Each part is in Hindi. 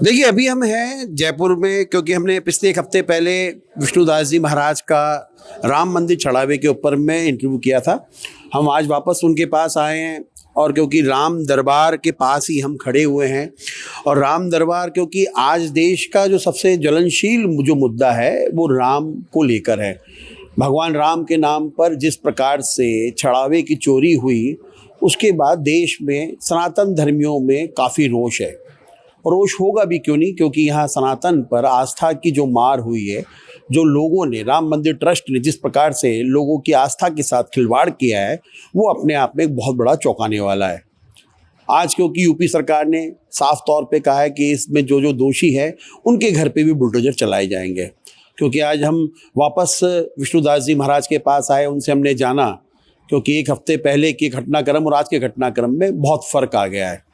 देखिए, अभी हम हैं जयपुर में, क्योंकि हमने पिछले एक हफ्ते पहले विष्णुदास जी महाराज का राम मंदिर चढ़ावे के ऊपर में इंटरव्यू किया था। हम आज वापस उनके पास आए हैं, और क्योंकि राम दरबार के पास ही हम खड़े हुए हैं, और राम दरबार क्योंकि आज देश का जो सबसे ज्वलनशील जो मुद्दा है वो राम को लेकर है। भगवान राम के नाम पर जिस प्रकार से चढ़ावे की चोरी हुई, उसके बाद देश में सनातन धर्मियों में काफ़ी रोष है। रोष होगा भी क्यों नहीं, क्योंकि यहाँ सनातन पर आस्था की जो मार हुई है, जो लोगों ने, राम मंदिर ट्रस्ट ने जिस प्रकार से लोगों की आस्था के साथ खिलवाड़ किया है, वो अपने आप में एक बहुत बड़ा चौंकाने वाला है। आज क्योंकि यूपी सरकार ने साफ तौर पे कहा है कि इसमें जो जो दोषी है उनके घर पे भी बुलडोजर चलाए जाएंगे। क्योंकि आज हम वापस विष्णुदास जी महाराज के पास आए, उनसे हमने जाना, क्योंकि एक हफ्ते पहले के घटनाक्रम और आज के घटनाक्रम में बहुत फ़र्क आ गया है।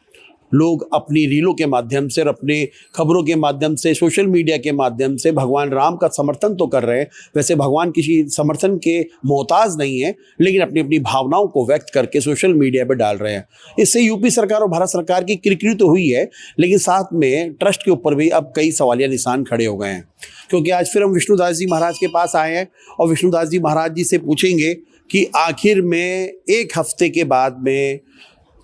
लोग अपनी रीलों के माध्यम से और अपने खबरों के माध्यम से, सोशल मीडिया के माध्यम से भगवान राम का समर्थन तो कर रहे हैं। वैसे भगवान किसी समर्थन के मोहताज नहीं है, लेकिन अपनी अपनी भावनाओं को व्यक्त करके सोशल मीडिया पर डाल रहे हैं। इससे यूपी सरकार और भारत सरकार की किरकिरी तो हुई है, लेकिन साथ में ट्रस्ट के ऊपर भी अब कई सवालिया निशान खड़े हो गए हैं। क्योंकि आज फिर हम विष्णुदास जी महाराज के पास आए हैं और विष्णुदास जी महाराज जी से पूछेंगे कि आखिर में एक हफ्ते के बाद में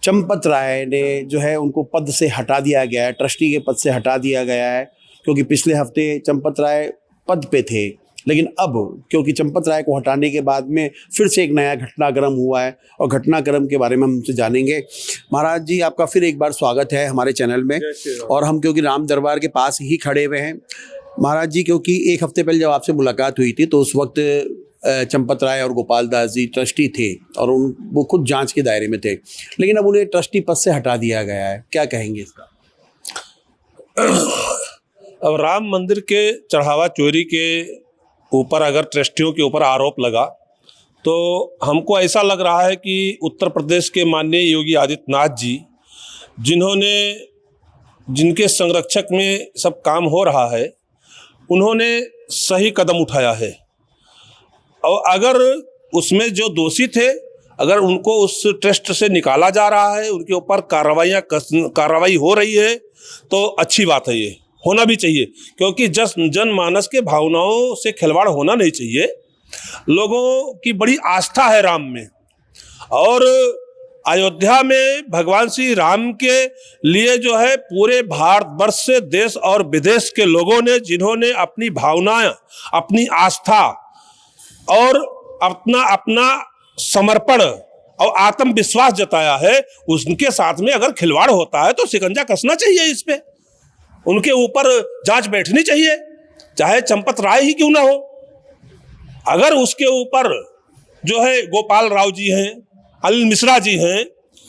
चंपत राय ने जो है उनको पद से हटा दिया गया है, ट्रस्टी के पद से हटा दिया गया है। क्योंकि पिछले हफ्ते चंपत राय पद पे थे, लेकिन अब क्योंकि चंपत राय को हटाने के बाद में फिर से एक नया घटनाक्रम हुआ है, और घटनाक्रम के बारे में हम उनसे जानेंगे। महाराज जी, आपका फिर एक बार स्वागत है हमारे चैनल में। और हम क्योंकि राम दरबार के पास ही खड़े हुए हैं महाराज जी, क्योंकि एक हफ्ते पहले जब आपसे मुलाकात हुई थी तो उस वक्त चंपत राय और गोपाल दास जी ट्रस्टी थे और वो खुद जांच के दायरे में थे, लेकिन अब उन्हें ट्रस्टी पद से हटा दिया गया है। क्या कहेंगे इसका? अब राम मंदिर के चढ़ावा चोरी के ऊपर अगर ट्रस्टियों के ऊपर आरोप लगा, तो हमको ऐसा लग रहा है कि उत्तर प्रदेश के माननीय योगी आदित्यनाथ जी, जिनके संरक्षक में सब काम हो रहा है, उन्होंने सही कदम उठाया है। और अगर उसमें जो दोषी थे, अगर उनको उस ट्रस्ट से निकाला जा रहा है, उनके ऊपर कार्रवाई हो रही है, तो अच्छी बात है, ये होना भी चाहिए। क्योंकि जनमानस के भावनाओं से खिलवाड़ होना नहीं चाहिए। लोगों की बड़ी आस्था है राम में, और अयोध्या में भगवान श्री राम के लिए जो है पूरे भारतवर्ष से, देश और विदेश के लोगों ने, जिन्होंने अपनी भावनाएं, अपनी आस्था और अपना समर्पण और आत्मविश्वास जताया है, उनके साथ में अगर खिलवाड़ होता है तो शिकंजा कसना चाहिए। इस पे उनके ऊपर जांच बैठनी चाहिए, चाहे चंपत राय ही क्यों ना हो। अगर उसके ऊपर जो है गोपाल राव जी हैं, अनिल मिश्रा जी हैं,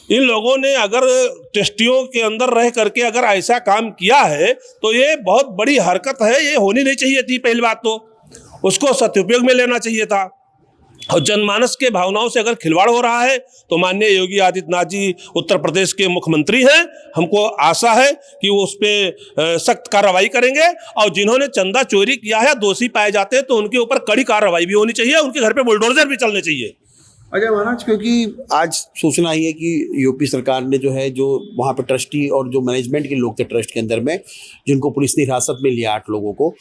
इन लोगों ने अगर ट्रस्टियों के अंदर रह करके अगर ऐसा काम किया है, तो ये बहुत बड़ी हरकत है, ये होनी नहीं चाहिए थी। पहली बात तो उसको सदुपयोग में लेना चाहिए था। और जनमानस के भावनाओं से अगर खिलवाड़ हो रहा है, तो माननीय योगी आदित्यनाथ जी उत्तर प्रदेश के मुख्यमंत्री हैं, हमको आशा है कि वो उस पर सख्त कार्रवाई करेंगे। और जिन्होंने चंदा चोरी किया है, दोषी पाए जाते हैं, तो उनके ऊपर कड़ी कार्रवाई भी होनी चाहिए, उनके घर पे बुलडोजर भी चलने चाहिए। अच्छा महाराज, क्योंकि आज सूचना ही है कि यूपी सरकार ने जो है, जो वहाँ पे ट्रस्टी और जो मैनेजमेंट के लोग थे ट्रस्ट के अंदर में, जिनको पुलिस ने हिरासत में लिया 8 लोगों को,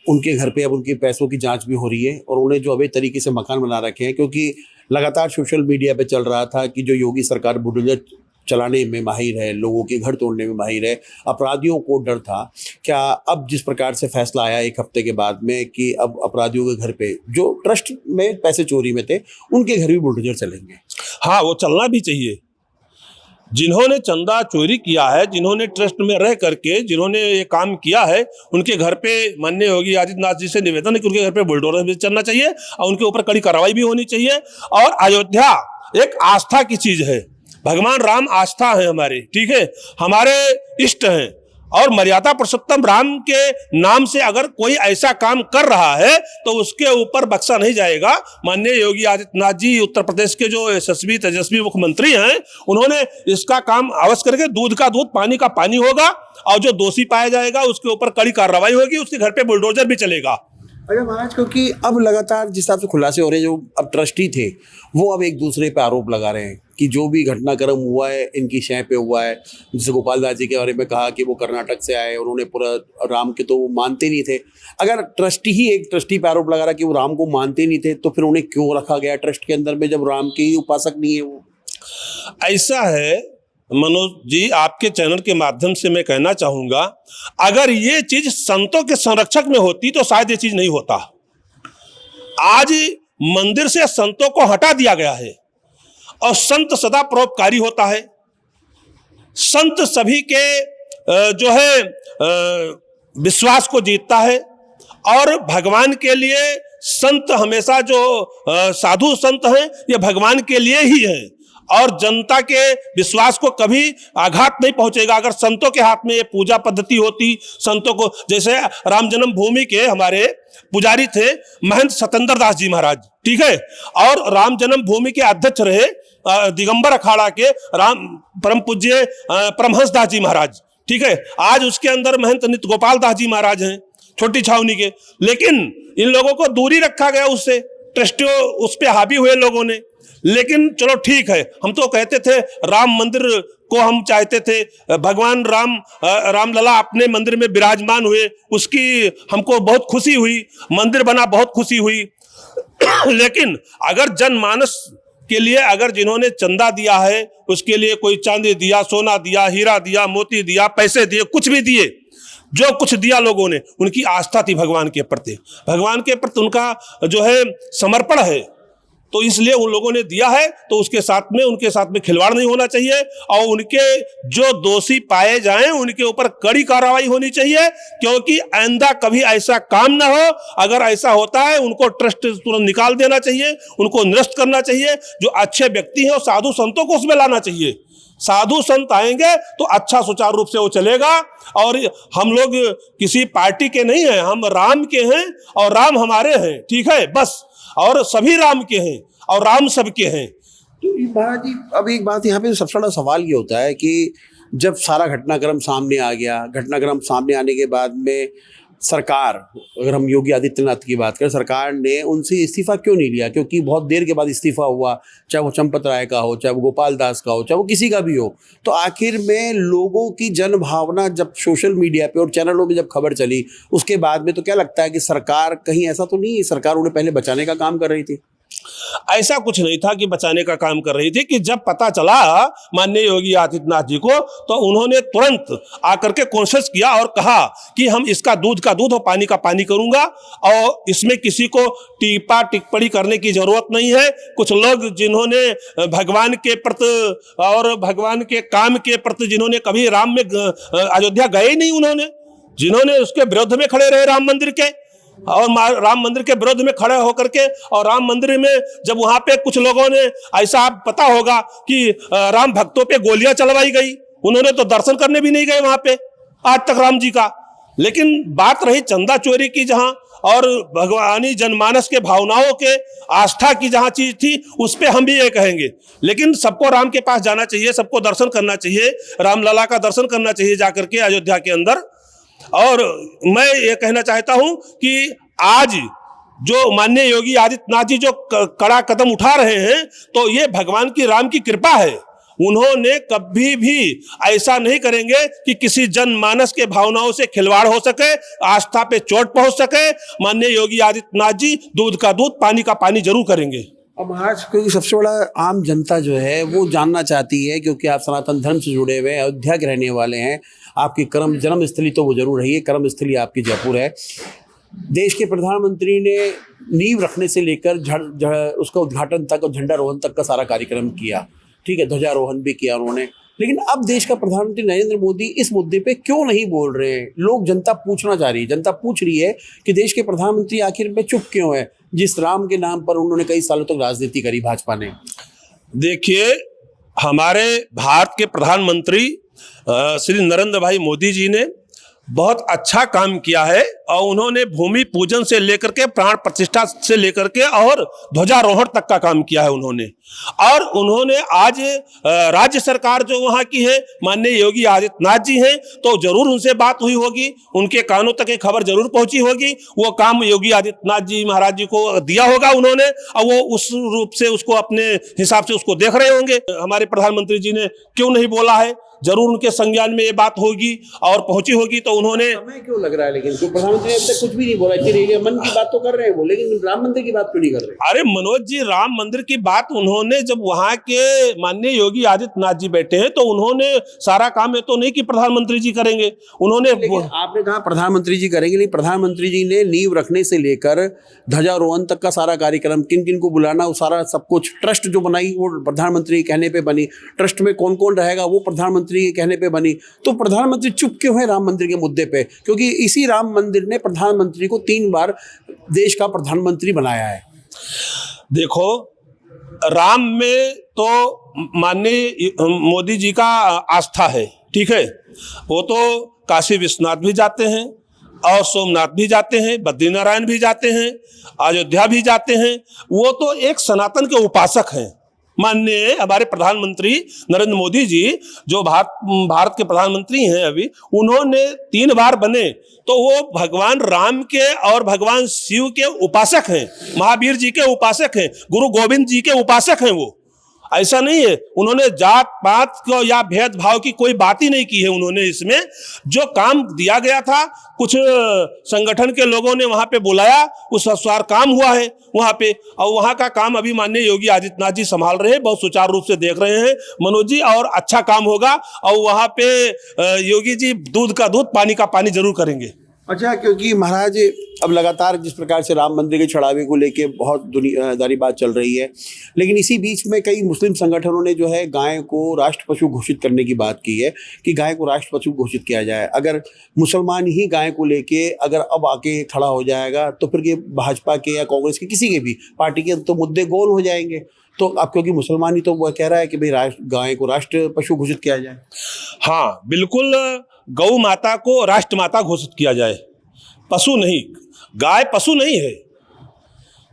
उनके घर पे अब उनके पैसों की जांच भी हो रही है, और उन्हें जो अवैध तरीके से मकान बना रखे हैं। क्योंकि लगातार सोशल मीडिया पे चल रहा था कि जो योगी सरकार बुलडोजर चलाने में माहिर है, लोगों के घर तोड़ने में माहिर है, अपराधियों को डर था। क्या अब जिस प्रकार से फैसला आया एक हफ्ते के बाद में कि अब अपराधियों के घर पे, जो ट्रस्ट में पैसे चोरी में थे, उनके घर भी बुलडोजर चलेंगे? हाँ, वो चलना भी चाहिए। जिन्होंने चंदा चोरी किया है, जिन्होंने ट्रस्ट में रह करके जिन्होंने ये काम किया है, उनके घर पे माननीय योगी आदित्यनाथ जी से निवेदन है कि उनके घर पे बुलडोजर भी चलना चाहिए और उनके ऊपर कड़ी कार्रवाई भी होनी चाहिए। और अयोध्या एक आस्था की चीज है, भगवान राम आस्था है हमारी, ठीक है, हमारे इष्ट हैं, और मर्यादा पुरुषोत्तम राम के नाम से अगर कोई ऐसा काम कर रहा है तो उसके ऊपर बख्शा नहीं जाएगा। माननीय योगी आदित्यनाथ जी उत्तर प्रदेश के जो यशस्वी तेजस्वी मुख्यमंत्री हैं, उन्होंने इसका काम अवश्य करके, दूध का दूध पानी का पानी होगा, और जो दोषी पाया जाएगा उसके ऊपर कड़ी कार्रवाई होगी, उसके घर पे बुलडोजर भी चलेगा। अरे महाराज, क्योंकि अब लगातार जिस हिसाब से खुलासे हो रहे हैं, जो अब ट्रस्टी थे वो अब एक दूसरे पे आरोप लगा रहे हैं कि जो भी घटनाक्रम हुआ है इनकी शय पे हुआ है। जैसे गोपाल दास जी के बारे में कहा कि वो कर्नाटक से आए, उन्होंने पूरा राम के तो वो मानते नहीं थे। अगर ट्रस्टी ही एक ट्रस्टी पे आरोप लगा रहा कि वो राम को मानते नहीं थे, तो फिर उन्हें क्यों रखा गया ट्रस्ट के अंदर में जब राम के ही उपासक नहीं है वो? ऐसा है मनोज जी, आपके चैनल के माध्यम से मैं कहना चाहूंगा, अगर ये चीज संतों के संरक्षक में होती तो शायद ये चीज नहीं होता। आज मंदिर से संतों को हटा दिया गया है और संत सदा परोपकारी होता है। संत सभी के जो है विश्वास को जीतता है और भगवान के लिए संत हमेशा जो साधु संत हैं ये भगवान के लिए ही हैं और जनता के विश्वास को कभी आघात नहीं पहुंचेगा। अगर संतों के हाथ में ये पूजा पद्धति होती, संतों को, जैसे राम जन्म भूमि के हमारे पुजारी थे महंत सतेंद्र दास जी महाराज, ठीक है, और राम जन्म भूमि के अध्यक्ष रहे दिगंबर अखाड़ा के राम परम पूज्य परमहंस दास जी महाराज, ठीक है। आज उसके अंदर महंत नित्य गोपाल दास जी महाराज हैं छोटी छावनी के, लेकिन इन लोगों को दूरी रखा गया उससे, ट्रस्टियों उस पे हावी हुए लोगों ने। लेकिन चलो ठीक है, हम तो कहते थे राम मंदिर को हम चाहते थे, भगवान रामलला अपने मंदिर में विराजमान हुए, उसकी हमको बहुत खुशी हुई, मंदिर बना बहुत खुशी हुई। लेकिन अगर जनमानस के लिए अगर जिन्होंने चंदा दिया है उसके लिए कोई चांदी दिया, सोना दिया, हीरा दिया, मोती दिया, पैसे दिए, कुछ भी दिए, जो कुछ दिया लोगों ने, उनकी आस्था थी भगवान के प्रति, भगवान के प्रति उनका जो है समर्पण है, तो इसलिए उन लोगों ने दिया है, तो उसके साथ में उनके साथ में खिलवाड़ नहीं होना चाहिए और उनके जो दोषी पाए जाएं उनके ऊपर कड़ी कार्रवाई होनी चाहिए, क्योंकि आइंदा कभी ऐसा काम ना हो। अगर ऐसा होता है उनको ट्रस्ट तुरंत निकाल देना चाहिए, उनको निरस्त करना चाहिए। जो अच्छे व्यक्ति हैं और साधु संतों को उसमें लाना चाहिए। साधु संत आएंगे तो अच्छा सुचारू रूप से वो चलेगा। और हम लोग किसी पार्टी के नहीं हैं, हम राम के हैं और राम हमारे हैं, ठीक है, बस। और सभी राम के हैं और राम सबके हैं। तो महाराज जी, अब एक बात यहाँ पे सबसे बड़ा सवाल ये होता है कि जब सारा घटनाक्रम सामने आ गया, घटनाक्रम सामने आने के बाद में सरकार, अगर हम योगी आदित्यनाथ की बात करें, सरकार ने उनसे इस्तीफा क्यों नहीं लिया? क्योंकि बहुत देर के बाद इस्तीफा हुआ, चाहे वो चंपत राय का हो, चाहे वो गोपाल दास का हो, चाहे वो किसी का भी हो। तो आखिर में लोगों की जन भावना जब सोशल मीडिया पे और चैनलों में जब खबर चली, उसके बाद में तो क्या लगता है कि सरकार कहीं ऐसा तो नहीं, सरकार उन्हें पहले बचाने का काम कर रही थी? ऐसा कुछ नहीं था कि बचाने का काम कर रही थी। कि जब पता चला माननीय योगी आदित्यनाथ जी को, तो उन्होंने तुरंत आकर के कॉन्शियस किया और कहा कि हम इसका दूध का दूध और पानी का पानी करूंगा और इसमें किसी को टीपा टिप्पणी करने की जरूरत नहीं है। कुछ लोग जिन्होंने भगवान के प्रति और भगवान के काम के प्रति, जिन्होंने कभी राम में अयोध्या गए नहीं, उन्होंने जिन्होंने उसके विरोध में खड़े रहे राम मंदिर के, और राम मंदिर के विरोध में खड़े होकर के, और राम मंदिर में जब वहां पे कुछ लोगों ने ऐसा, आप पता होगा कि राम भक्तों पे गोलियां चलवाई गई, उन्होंने तो दर्शन करने भी नहीं गए वहां पे आज तक राम जी का। लेकिन बात रही चंदा चोरी की, जहां और भगवानी जनमानस के भावनाओं के आस्था की जहां चीज थी, उस पे हम भी ये कहेंगे। लेकिन सबको राम के पास जाना चाहिए, सबको दर्शन करना चाहिए, रामलला का दर्शन करना चाहिए जाकर के अयोध्या के अंदर। और मैं ये कहना चाहता हूं कि आज जो माननीय योगी आदित्यनाथ जी जो कड़ा कदम उठा रहे हैं, तो ये भगवान की, राम की कृपा है। उन्होंने कभी भी ऐसा नहीं करेंगे कि किसी जनमानस के भावनाओं से खिलवाड़ हो सके, आस्था पे चोट पहुंच सके। माननीय योगी आदित्यनाथ जी दूध का दूध, पानी का पानी जरूर करेंगे। अब महाराज, क्योंकि सबसे बड़ा आम जनता जो है वो जानना चाहती है, क्योंकि आप सनातन धर्म से जुड़े हुए हैं, अयोध्या के रहने वाले हैं, आपकी जन्मस्थली तो वो जरूर रही है, कर्मस्थली आपकी जयपुर है। देश के प्रधानमंत्री ने नींव रखने से लेकर उसका उद्घाटन तक और झंडारोहण तक का सारा कार्यक्रम किया, ठीक है, ध्वजारोहण भी किया उन्होंने। लेकिन अब देश का प्रधानमंत्री नरेंद्र मोदी इस मुद्दे पे क्यों नहीं बोल रहे हैं? लोग, जनता पूछना चाह रही है, जनता पूछ रही है कि देश के प्रधानमंत्री आखिर में चुप क्यों है, जिस राम के नाम पर उन्होंने कई सालों तक राजनीति करी भाजपा ने। देखिए, हमारे भारत के प्रधानमंत्री श्री नरेंद्र भाई मोदी जी ने बहुत अच्छा काम किया है और उन्होंने भूमि पूजन से लेकर के प्राण प्रतिष्ठा से लेकर के और ध्वजारोहण तक का काम किया है उन्होंने। और उन्होंने आज राज्य सरकार जो वहाँ की है, माननीय योगी आदित्यनाथ जी हैं, तो जरूर उनसे बात हुई होगी, उनके कानों तक ये खबर जरूर पहुंची होगी। वो काम योगी आदित्यनाथ जी महाराज जी को दिया होगा उन्होंने, और वो उस रूप से उसको अपने हिसाब से उसको देख रहे होंगे। हमारे प्रधानमंत्री जी ने क्यों नहीं बोला है, जरूर उनके संज्ञान में ये बात होगी और पहुंची होगी। तो उन्होंने समय क्यों लग रहा है, लेकिन तो प्रधानमंत्री अब तक कुछ भी नहीं बोला। इतनी मन की बात तो कर रहे हैं वो, लेकिन राम मंदिर की बात क्यों नहीं कर रहे? अरे मनोज जी, राम मंदिर की बात उन्होंने, जब वहां के माननीय योगी आदित्यनाथ जी बैठे हैं तो उन्होंने सारा काम है तो नहीं कि प्रधानमंत्री जी करेंगे, उन्होंने। आपने कहा प्रधानमंत्री जी करेंगे, नहीं, प्रधानमंत्री जी ने नींव रखने से लेकर ध्वजारोहण तक का सारा कार्यक्रम, किन किन को बुलाना, वो सारा सब कुछ, ट्रस्ट जो बनाई वो प्रधानमंत्री के कहने पे बनी, ट्रस्ट में कौन कौन रहेगा वो प्रधानमंत्री के कहने पे बनी। तो प्रधानमंत्री चुप क्यों है राम मंदिर के मुद्दे पे? क्योंकि इसी राम मंदिर ने प्रधानमंत्री को 3 बार देश का प्रधानमंत्री बनाया है। देखो, राम में तो माननीय मोदी जी का आस्था है, ठीक है, वो तो काशी विश्वनाथ भी जाते हैं और सोमनाथ भी जाते हैं, बद्रीनारायण भी जाते हैं, अयोध्या भी जाते हैं। वो तो एक सनातन के उपासक हैं। माननीय हमारे प्रधानमंत्री नरेंद्र मोदी जी जो भारत के प्रधानमंत्री हैं अभी, उन्होंने 3 बार बने तो वो भगवान राम के और भगवान शिव के उपासक हैं, महावीर जी के उपासक हैं, गुरु गोविंद जी के उपासक हैं। वो ऐसा नहीं है उन्होंने जात पात को या भेदभाव की कोई बात ही नहीं की है। उन्होंने इसमें जो काम दिया गया था, कुछ संगठन के लोगों ने वहां पे बुलाया, उस अनुसार काम हुआ है वहां पे, और वहां का काम अभी माननीय योगी आदित्यनाथ जी संभाल रहे हैं, बहुत सुचारू रूप से देख रहे हैं मनोज जी, और अच्छा काम होगा। और वहां पे योगी जी दूध का दूध पानी का पानी जरूर करेंगे। अच्छा, क्योंकि महाराज अब लगातार जिस प्रकार से राम मंदिर के चढ़ावे को लेके बहुत दुनियादारी बात चल रही है, लेकिन इसी बीच में कई मुस्लिम संगठनों ने जो है गाय को राष्ट्र पशु घोषित करने की बात की है कि गाय को राष्ट्र पशु घोषित किया जाए। अगर मुसलमान ही गाय को लेके अगर अब आके खड़ा हो जाएगा तो फिर ये भाजपा के या कांग्रेस के किसी के भी पार्टी के तो मुद्दे गोल हो जाएंगे। तो अब क्योंकि मुसलमान ही तो वो कह रहा है कि भाई गाय को राष्ट्र पशु घोषित किया जाए। हाँ बिल्कुल, गौ माता को राष्ट्र माता घोषित किया जाए, पशु नहीं। गाय पशु नहीं है,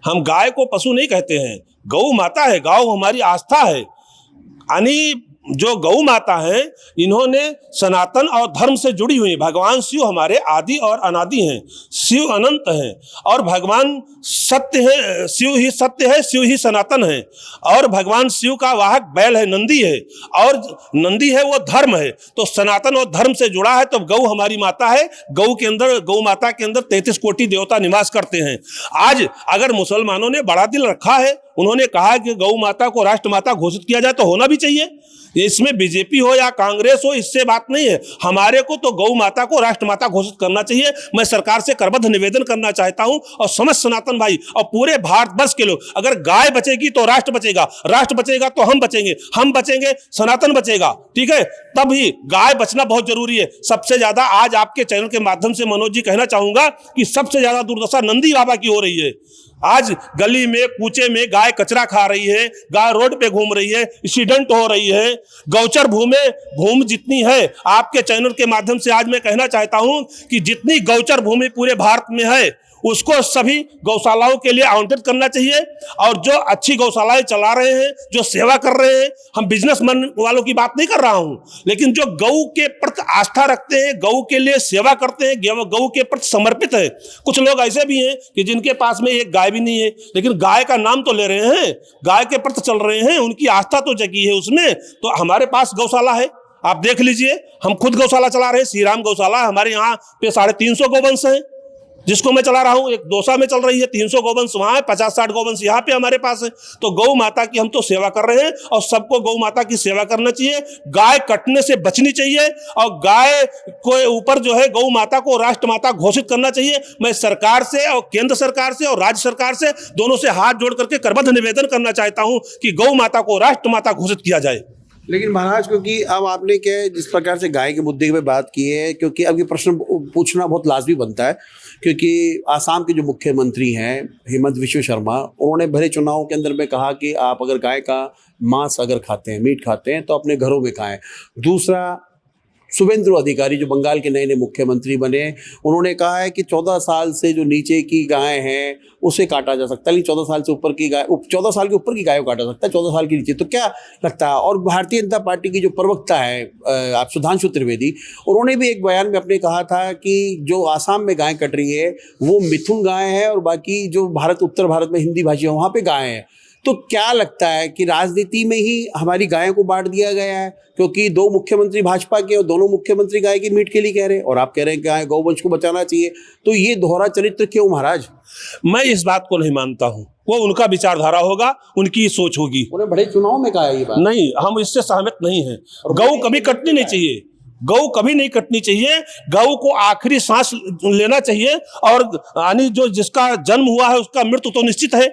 हम गाय को पशु नहीं कहते हैं, गौ माता है, गौ हमारी आस्था है। यानी जो गौ माता है, इन्होंने सनातन और धर्म से जुड़ी हुई, भगवान शिव हमारे आदि और अनादि हैं, शिव अनंत हैं और भगवान सत्य है, शिव ही सत्य है, शिव ही सनातन है। और भगवान शिव का वाहक बैल है, नंदी है, और नंदी है वो धर्म है, तो सनातन और धर्म से जुड़ा है। तो गौ हमारी माता है, गौ के अंदर, गौ माता के अंदर 33 कोटि देवता निवास करते हैं। आज अगर मुसलमानों ने बड़ा दिल रखा है, उन्होंने कहा कि गौ माता को राष्ट्र माता घोषित किया जाए, तो होना भी चाहिए। इसमें बीजेपी हो या कांग्रेस हो, इससे बात नहीं है। हमारे को तो गौ माता को राष्ट्र माता घोषित करना चाहिए। मैं सरकार से करबद्ध निवेदन करना चाहता हूं, और समस्त सनातन भाई और पूरे भारतवर्ष के लोग, अगर गाय बचेगी तो राष्ट्र बचेगा, राष्ट्र बचेगा तो हम बचेंगे, हम बचेंगे सनातन बचेगा, ठीक है। तभी गाय बचना बहुत जरूरी है। सबसे ज्यादा आज आपके चैनल के माध्यम से मनोज जी कहना चाहूंगा कि सबसे ज्यादा दुर्दशा नंदी बाबा की हो रही है। आज गली में कूचे में गाय कचरा खा रही है, गाय रोड पे घूम रही है, एक्सीडेंट हो रही है। गौचर भूमि जितनी है, आपके चैनल के माध्यम से आज मैं कहना चाहता हूं कि जितनी गौचर भूमि पूरे भारत में है, उसको सभी गौशालाओं के लिए आवंटित करना चाहिए। और जो अच्छी गौशालाएं चला रहे हैं, जो सेवा कर रहे हैं, हम बिजनेसमैन वालों की बात नहीं कर रहा हूं, लेकिन जो गौ के प्रति आस्था रखते हैं, गौ के लिए सेवा करते हैं, गौ के प्रति समर्पित है। कुछ लोग ऐसे भी हैं कि जिनके पास में एक गाय भी नहीं है, लेकिन गाय का नाम तो ले रहे हैं, गाय के प्रति चल रहे हैं, उनकी आस्था तो जगी है उसमें। तो हमारे पास गौशाला है, आप देख लीजिए, हम खुद गौशाला चला रहे हैं, श्री राम गौशाला हमारे यहाँ पे 350 गौवंश है, जिसको मैं चला रहा हूं। एक दौसा में चल रही है, 300 गौवंश वहां है, 50-60 गौवंश यहाँ पे हमारे पास है। तो गौ माता की हम तो सेवा कर रहे हैं, और सबको गौ माता की सेवा करना चाहिए। गाय कटने से बचनी चाहिए, और गाय को ऊपर जो है गौ माता को राष्ट्र माता घोषित करना चाहिए। मैं सरकार से और केंद्र सरकार से और राज्य सरकार से दोनों से हाथ जोड़ करके करबद्ध निवेदन करना चाहता हूं कि गौ माता को राष्ट्र माता घोषित किया जाए। लेकिन महाराज, क्योंकि अब आपने क्या जिस प्रकार से गाय के मुद्दे पे बात की है, क्योंकि अब ये प्रश्न पूछना बहुत लाजमी बनता है, क्योंकि आसाम के जो मुख्यमंत्री हैं हेमंत विश्व शर्मा, उन्होंने भले चुनाव के अंदर में कहा कि आप अगर गाय का मांस अगर खाते हैं, मीट खाते हैं, तो अपने घरों में खाएं। दूसरा, शुभेंदु अधिकारी जो बंगाल के नए नए मुख्यमंत्री बने, उन्होंने कहा है कि 14 साल से जो नीचे की गाय हैं उसे काटा जा सकता है, लेकिन 14 साल से ऊपर की गाय, 14 साल के ऊपर की गाय को काटा सकता है, 14 साल के नीचे। तो क्या लगता है? और भारतीय जनता पार्टी की जो प्रवक्ता है आप सुधांशु त्रिवेदी, उन्होंने भी एक बयान में अपने कहा था कि जो आसाम में गाय कट रही है वो मिथुन गाय है और बाकी जो उत्तर भारत में हिंदी भाषी है वहाँ पे गाय है। तो क्या लगता है कि राजनीति में ही हमारी गायों को बांट दिया गया है? क्योंकि दो मुख्यमंत्री भाजपा के और दोनों मुख्यमंत्री गाय की मीट के लिए कह रहे हैं और आप कह रहे हैं कि गाय गौवंश को बचाना चाहिए। तो ये दोहरा चरित्र क्यों महाराज? मैं इस बात को नहीं मानता हूँ, वो उनका विचारधारा होगा, उनकी सोच होगी। उन्हें बड़े चुनाव में कहा ये बात। नहीं, हम इससे सहमत नहीं हैं। गौ कभी कटनी नहीं चाहिए, गौ कभी नहीं कटनी चाहिए। गौ को आखिरी सांस लेना चाहिए और यानी जो जिसका जन्म हुआ है उसका मृत्यु तो निश्चित है।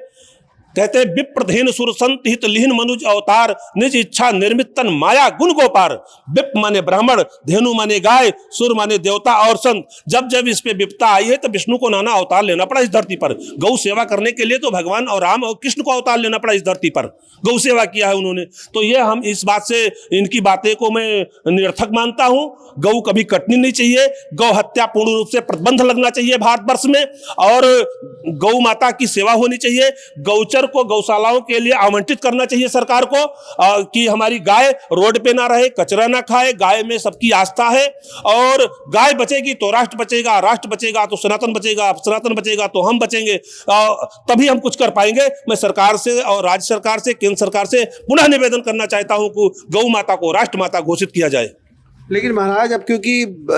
कहते हैं विप्रधेन सुर संत हित लीन मनुज अवतार निज इच्छा निर्मित तन माया गुण गोपार। विप माने ब्राह्मण, धेनु माने गाय, सुर माने देवता और संत। जब जब इस पे विपता आई है तो विष्णु को नाना अवतार लेना पड़ा इस धरती पर। गौ सेवा करने के लिए तो भगवान और राम और कृष्ण को अवतार लेना पड़ा इस धरती पर। गौ सेवा किया है उन्होंने। तो ये हम इस बात से, इनकी बातें को मैं निरर्थक मानता हूँ। गौ कभी कटनी नहीं चाहिए। गौ हत्या पूर्ण रूप से प्रतिबंध लगना चाहिए भारतवर्ष में और गौ माता की सेवा होनी चाहिए। गौचर को गौशालाओं के लिए आवंटित करना चाहिए सरकार को कि हमारी गाय रोड पे ना रहे, कचरा ना खाए। गाय में सबकी आस्था है और गाय बचेगी तो राष्ट्र बचेगा, राष्ट्र बचेगा तो सनातन बचेगा, सनातन बचेगा तो हम बचेंगे, तभी हम कुछ कर पाएंगे। मैं सरकार से और राज्य सरकार से, केंद्र सरकार से पुनः निवेदन करना चाहता हूं कि गौ माता को राष्ट्र माता घोषित किया जाए। लेकिन महाराज अब क्योंकि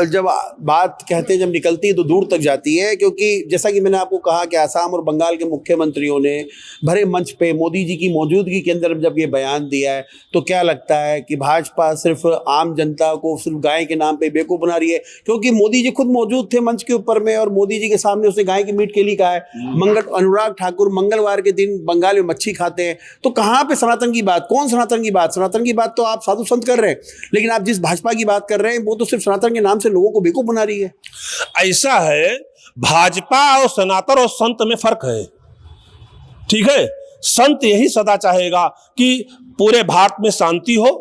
जब बात कहते हैं जब निकलती है तो दूर तक जाती है, क्योंकि जैसा कि मैंने आपको कहा कि आसाम और बंगाल के मुख्यमंत्रियों ने भरे मंच पे मोदी जी की मौजूदगी के अंदर जब ये बयान दिया है तो क्या लगता है कि भाजपा सिर्फ आम जनता को सिर्फ गाय के नाम पे बेवकूफ़ बना रही है? क्योंकि मोदी जी खुद मौजूद थे मंच के ऊपर में और मोदी जी के सामने उसने गाय की मीट के लिए कहा है। अनुराग ठाकुर मंगलवार के दिन बंगाल में मच्छी खाते हैं, तो कहाँ पे सनातन की बात? कौन सनातन की बात? सनातन की बात तो आप साधु संत कर रहे हैं, लेकिन आप जिस भाजपा की बात कर रहे हैं वो तो सिर्फ सनातन के नाम से लोगों को बेवकूफ बना रही है। ऐसा है, भाजपा और सनातन और संत में फर्क है। ठीक है, संत यही सदा चाहेगा कि पूरे भारत में शांति हो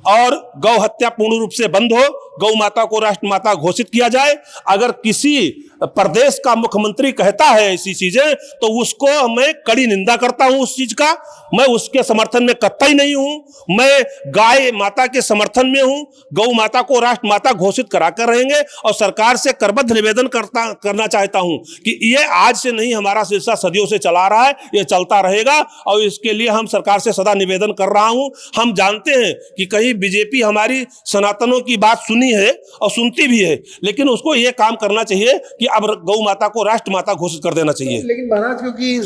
और गौ हत्या पूर्ण रूप से बंद हो, गौ माता को राष्ट्र माता घोषित किया जाए। अगर किसी प्रदेश का मुख्यमंत्री कहता है ऐसी चीजें तो उसको मैं कड़ी निंदा करता हूं उस चीज का। मैं उसके समर्थन में कतई नहीं हूं। मैं गाय माता के समर्थन में हूं। गौ माता को राष्ट्र माता घोषित कराकर रहेंगे और सरकार से करबद्ध निवेदन करना चाहता हूं कि ये आज से नहीं, हमारा सिलसिला सदियों से चला रहा है, ये चलता रहेगा और इसके लिए हम सरकार से सदा निवेदन कर रहा हूं। हम जानते हैं कि कहीं बीजेपी हमारी सनातनों की बात सुनी है और सुनती भी है, लेकिन उसको ये काम करना चाहिए कि अब गौ माता को राष्ट्र माता घोषित कर देना चाहिए। लेकिन महाराज क्योंकि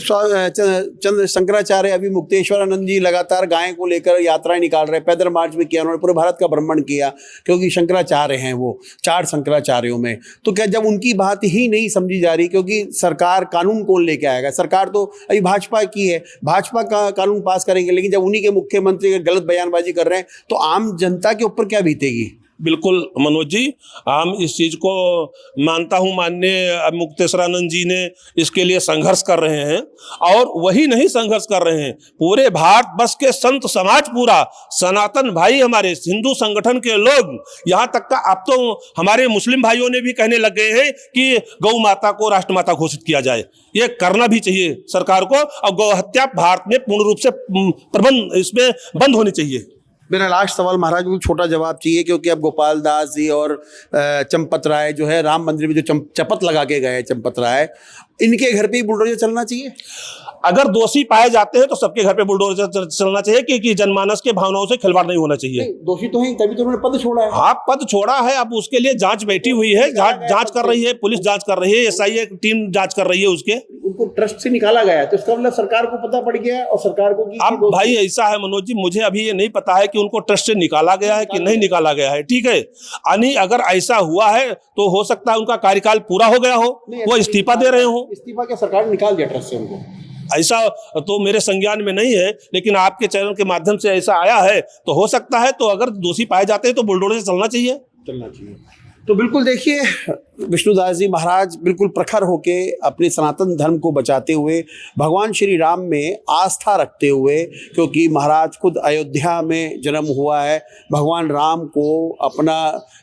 चंद्र शंकराचार्य अभी मुक्तेश्वरानंद जी लगातार गाय को लेकर यात्राएं निकाल रहे, पैदल मार्च भी किया, उन्होंने पूरे भारत का भ्रमण किया क्योंकि शंकराचार्य हैं वो, 4 शंकराचार्यों में। तो क्या जब उनकी बात ही नहीं समझी जा रही, क्योंकि सरकार कानून कौन लेके आएगा? सरकार तो अभी भाजपा की है, भाजपा का कानून पास करेंगे, लेकिन जब उन्हीं के मुख्यमंत्री गलत बयानबाजी कर रहे हैं तो आम जनता के ऊपर क्या बीतेगी? बिल्कुल मनोज जी, हम इस चीज को मानता हूं, माननीय मुक्तेश्वरानंद जी ने इसके लिए संघर्ष कर रहे हैं और वही नहीं संघर्ष कर रहे हैं, पूरे भारत वर्ष के संत समाज, पूरा सनातन भाई, हमारे हिंदू संगठन के लोग, यहाँ तक का अब तो हमारे मुस्लिम भाइयों ने भी कहने लग गए हैं कि गौ माता को राष्ट्र माता घोषित किया जाए। ये करना भी चाहिए सरकार को और गौ हत्या भारत में पूर्ण रूप से प्रबंध इसमें बंद होनी चाहिए। मेरा लास्ट सवाल महाराज, मुझे छोटा जवाब चाहिए, क्योंकि अब गोपाल दास जी और चंपत राय जो है राम मंदिर में जो चपत लगा के गए, चंपत राय, इनके घर पे ही बुलडोजर चलना चाहिए? अगर दोषी पाए जाते हैं तो सबके घर पे बुलडोजर चलना चाहिए कि जनमानस के भावनाओं से खिलवाड़ नहीं होना चाहिए। दोषी तो है, तभी तो उन्होंने पद छोड़ा है। हाँ, पद छोड़ा है, अब उसके लिए जांच बैठी हुई है, जांच कर रही है, पुलिस जांच कर रही है, एसआईए टीम जांच कर रही है उसके। उनको ट्रस्ट से निकाला गया है तो इसका मतलब सरकार को पता पड़ गया और सरकार को अब भाई ऐसा है मनोज जी, मुझे अभी ये नहीं पता है कि उनको ट्रस्ट से निकाला गया है कि नहीं निकाला गया है। ठीक है, यानी अगर ऐसा हुआ है तो हो सकता है उनका कार्यकाल पूरा हो गया हो, वो इस्तीफा दे रहे हो। इस्तीफा क्या सरकार ने निकाल दिया ट्रस्ट से उनको? ऐसा तो मेरे संज्ञान में नहीं है, लेकिन आपके चैनल के माध्यम से ऐसा आया है तो हो सकता है। तो अगर दोषी पाए जाते हैं तो बुलडोजर से चलना चाहिए। तो बिल्कुल देखिए, विष्णुदास जी महाराज बिल्कुल प्रखर होके अपने सनातन धर्म को बचाते हुए, भगवान श्री राम में आस्था रखते हुए, क्योंकि महाराज खुद अयोध्या में जन्म हुआ है, भगवान राम को अपना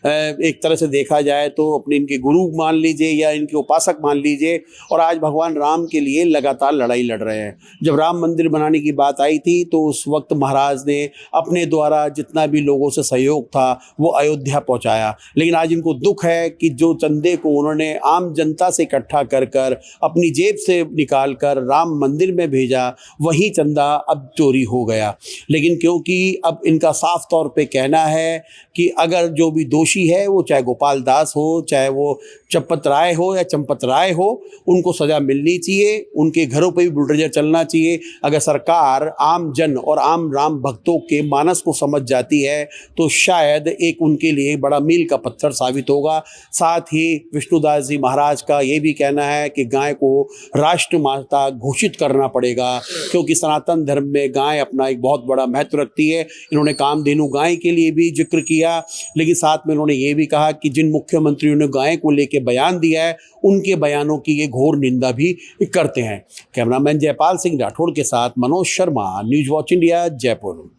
एक तरह से देखा जाए तो अपने इनके गुरु मान लीजिए या इनके उपासक मान लीजिए, और आज भगवान राम के लिए लगातार लड़ाई लड़ रहे हैं। जब राम मंदिर बनाने की बात आई थी तो उस वक्त महाराज ने अपने द्वारा जितना भी लोगों से सहयोग था वो अयोध्या पहुंचाया, लेकिन आज इनको दुख है कि जो चंदे को उन्होंने आम जनता से इकट्ठा कर कर अपनी जेब से निकाल कर राम मंदिर में भेजा, वही चंदा अब चोरी हो गया। लेकिन क्योंकि अब इनका साफ तौर पे कहना है कि अगर जो भी दोषी है, वो चाहे गोपाल दास हो, चाहे वो चंपत राय हो या चंपत राय हो, उनको सज़ा मिलनी चाहिए, उनके घरों पे भी बुलडोजर चलना चाहिए। अगर सरकार आम जन और आम राम भक्तों के मानस को समझ जाती है तो शायद एक उनके लिए बड़ा मील का पत्थर साबित होगा। साथ ही विष्णुदास जी महाराज का ये भी कहना है कि गाय को राष्ट्र माता घोषित करना पड़ेगा, क्योंकि सनातन धर्म में गाय अपना एक बहुत बड़ा महत्व रखती है। इन्होंने कामधेनु गाय के लिए भी जिक्र किया, लेकिन साथ में उन्होंने ये भी कहा कि जिन मुख्यमंत्रियों ने गाय को लेकर बयान दिया है, उनके बयानों की ये घोर निंदा भी करते हैं। कैमरामैन जयपाल सिंह राठौड़ के साथ Manoj Sharma, news watch India, Jaipur.